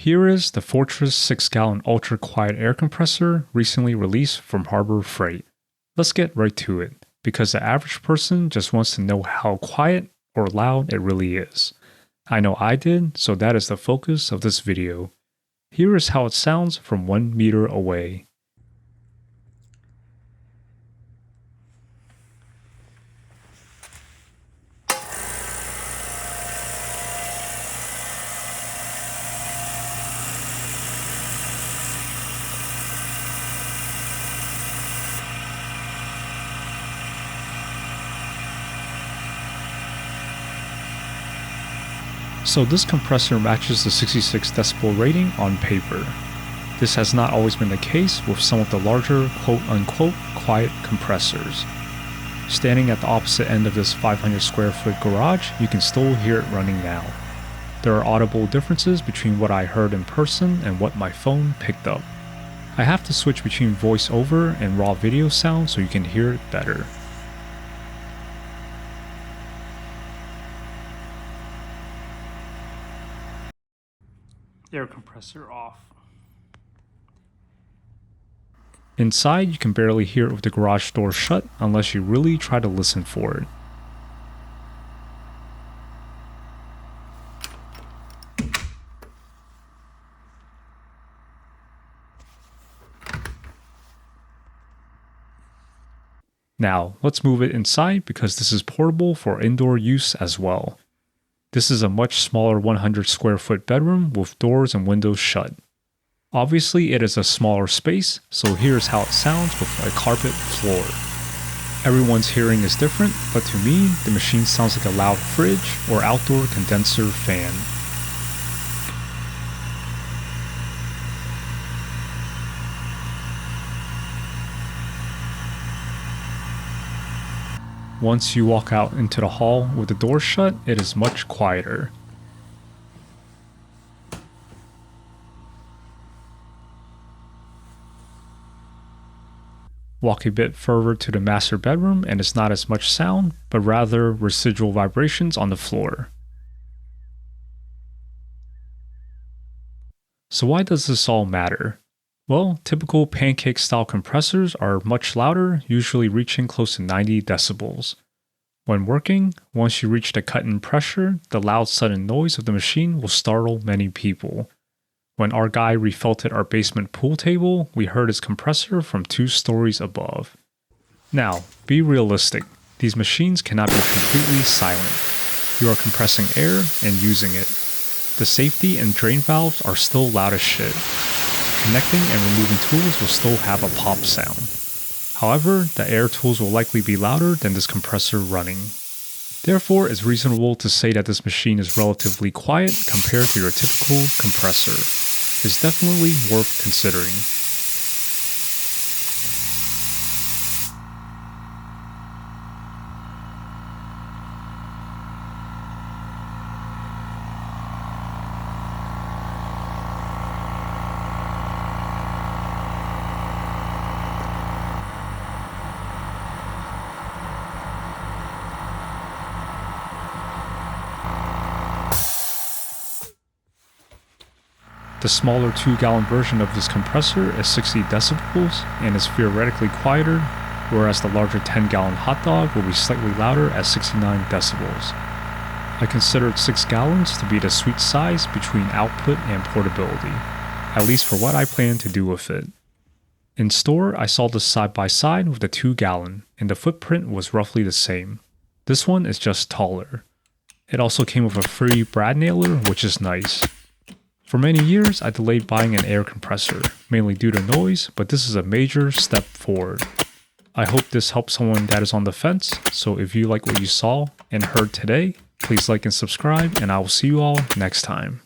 Here is the Fortress 6-gallon ultra-quiet air compressor recently released from Harbor Freight. Let's get right to it, because the average person just wants to know how quiet or loud it really is. I know I did, so that is the focus of this video. Here is how it sounds from 1 meter away. So this compressor matches the 66 decibel rating on paper. This has not always been the case with some of the larger quote-unquote quiet compressors. Standing at the opposite end of this 500 square foot garage, you can still hear it running now. There are audible differences between what I heard in person and what my phone picked up. I have to switch between voiceover and raw video sound so you can hear it better. Air compressor off. Inside, you can barely hear it with the garage door shut unless you really try to listen for it. Now, let's move it inside because this is portable for indoor use as well. This is a much smaller 100 square foot bedroom with doors and windows shut. Obviously it is a smaller space, so here's how it sounds with a carpet floor. Everyone's hearing is different, but to me, the machine sounds like a loud fridge or outdoor condenser fan. Once you walk out into the hall with the door shut, it is much quieter. Walk a bit further to the master bedroom and it's not as much sound, but rather residual vibrations on the floor. So why does this all matter? Well, typical pancake-style compressors are much louder, usually reaching close to 90 decibels. When working, once you reach the cut-in pressure, the loud sudden noise of the machine will startle many people. When our guy refelted our basement pool table, we heard his compressor from 2 stories above. Now, be realistic. These machines cannot be completely silent. You are compressing air and using it. The safety and drain valves are still loud as shit. Connecting and removing tools will still have a pop sound. However, the air tools will likely be louder than this compressor running. Therefore, it's reasonable to say that this machine is relatively quiet compared to your typical compressor. It's definitely worth considering. The smaller 2-gallon version of this compressor is 60 decibels and is theoretically quieter, whereas the larger 10-gallon hot dog will be slightly louder at 69 decibels. I considered 6 gallons to be the sweet size between output and portability, at least for what I plan to do with it. In store, I saw this side by side with the 2-gallon, and the footprint was roughly the same. This one is just taller. It also came with a free brad nailer, which is nice. For many years, I delayed buying an air compressor, mainly due to noise, but this is a major step forward. I hope this helps someone that is on the fence, so if you like what you saw and heard today, please like and subscribe, and I will see you all next time.